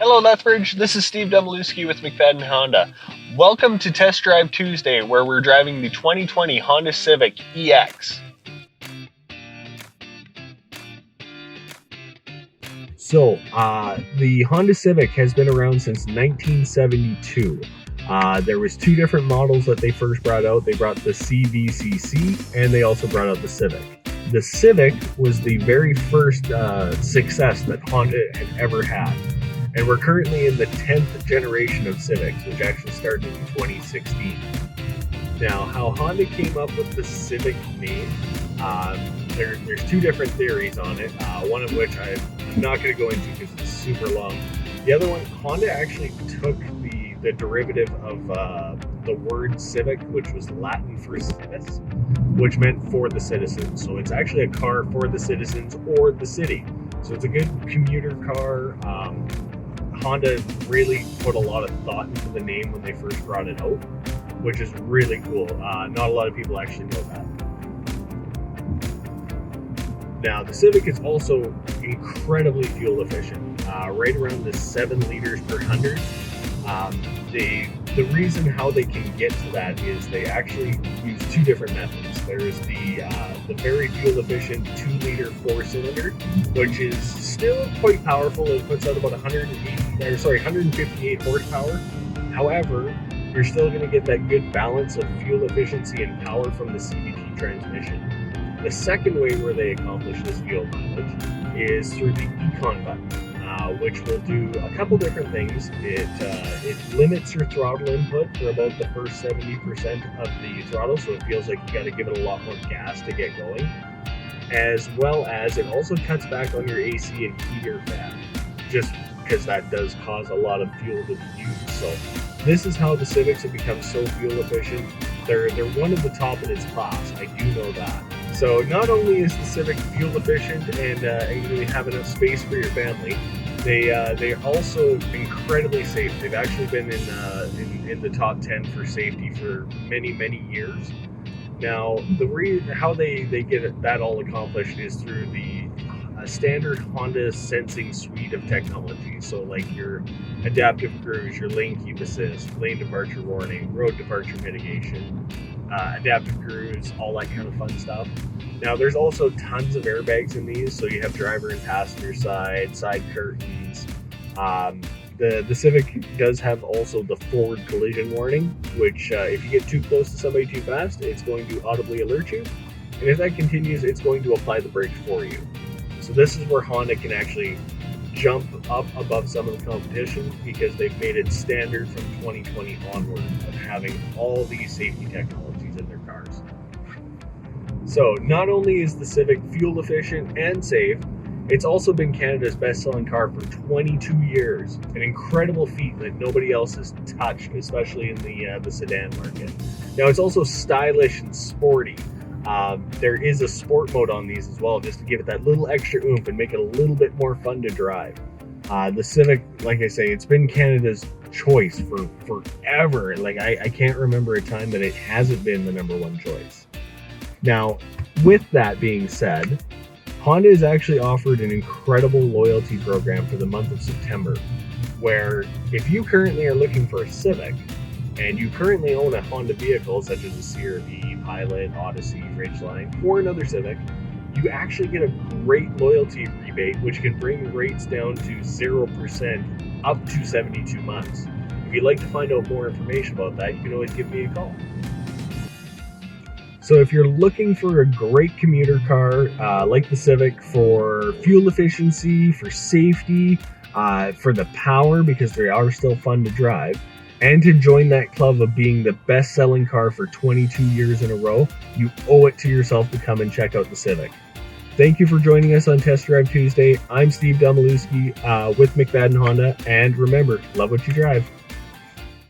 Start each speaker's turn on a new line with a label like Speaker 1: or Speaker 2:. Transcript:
Speaker 1: Hello Lethbridge, this is Steve Domilewski with McFadden Honda. Welcome to Test Drive Tuesday, where we're driving the 2020 Honda Civic EX.
Speaker 2: So, the Honda Civic has been around since 1972. There was two different models that they first brought out. They brought the CVCC and they also brought out the Civic. The Civic was the very first success that Honda had ever had. And we're currently in the 10th generation of Civics, which actually started in 2016. Now, how Honda came up with the Civic name, there's two different theories on it, one of which I'm not going to go into because it's super long. The other one, Honda actually took the derivative of the word civic, which was Latin for civis, which meant for the citizens. So it's actually a car for the citizens or the city. So it's a good commuter car. Honda really put a lot of thought into the name when they first brought it out, which is really cool. Not a lot of people actually know that. Now, the Civic is also incredibly fuel efficient, right around the 7 liters per 100. The reason how they can get to that is they actually use two different methods. There's the very fuel efficient 2-liter 4-cylinder, which is still quite powerful. It puts out about 158 horsepower. However, you're still going to get that good balance of fuel efficiency and power from the CVT transmission. The second way where they accomplish this fuel mileage is through the Econ button, which will do a couple different things. It limits your throttle input for about the first 70% of the throttle, so it feels like you got to give it a lot more gas to get going, as well as it also cuts back on your AC and heater fan, just because that does cause a lot of fuel to be used. So this is how the Civics have become so fuel efficient. They're one of the top in its class, I do know that. So not only is the Civic fuel efficient and you have enough space for your family, they're also incredibly safe. They've actually been in the top 10 for safety for many years. Now, how they get that all accomplished is through the standard Honda sensing suite of technology. So like your adaptive cruise, your lane keep assist, lane departure warning, road departure mitigation, adaptive cruise, all that kind of fun stuff. Now, there's also tons of airbags in these, so you have driver and passenger side curtains. The Civic does have also the forward collision warning, which if you get too close to somebody too fast, it's going to audibly alert you. And if that continues, it's going to apply the brakes for you. So this is where Honda can actually jump up above some of the competition, because they've made it standard from 2020 onward of having all these safety technologies in their cars. So not only is the Civic fuel efficient and safe, it's also been Canada's best-selling car for 22 years. An incredible feat that nobody else has touched, especially in the sedan market. Now, it's also stylish and sporty. There is a sport mode on these as well, just to give it that little extra oomph and make it a little bit more fun to drive. The Civic, like I say, it's been Canada's choice for forever. Like I can't remember a time that it hasn't been the number one choice. Now, with that being said, Honda has actually offered an incredible loyalty program for the month of September, where if you currently are looking for a Civic and you currently own a Honda vehicle such as a CR-V, Pilot, Odyssey, Ridgeline, or another Civic, you actually get a great loyalty rebate, which can bring rates down to 0% up to 72 months. If you'd like to find out more information about that, you can always give me a call. So if you're looking for a great commuter car like the Civic for fuel efficiency, for safety, for the power, because they are still fun to drive, and to join that club of being the best-selling car for 22 years in a row, you owe it to yourself to come and check out the Civic. Thank you for joining us on Test Drive Tuesday. I'm Steve Domilewski with McFadden Honda, and remember, love what you drive.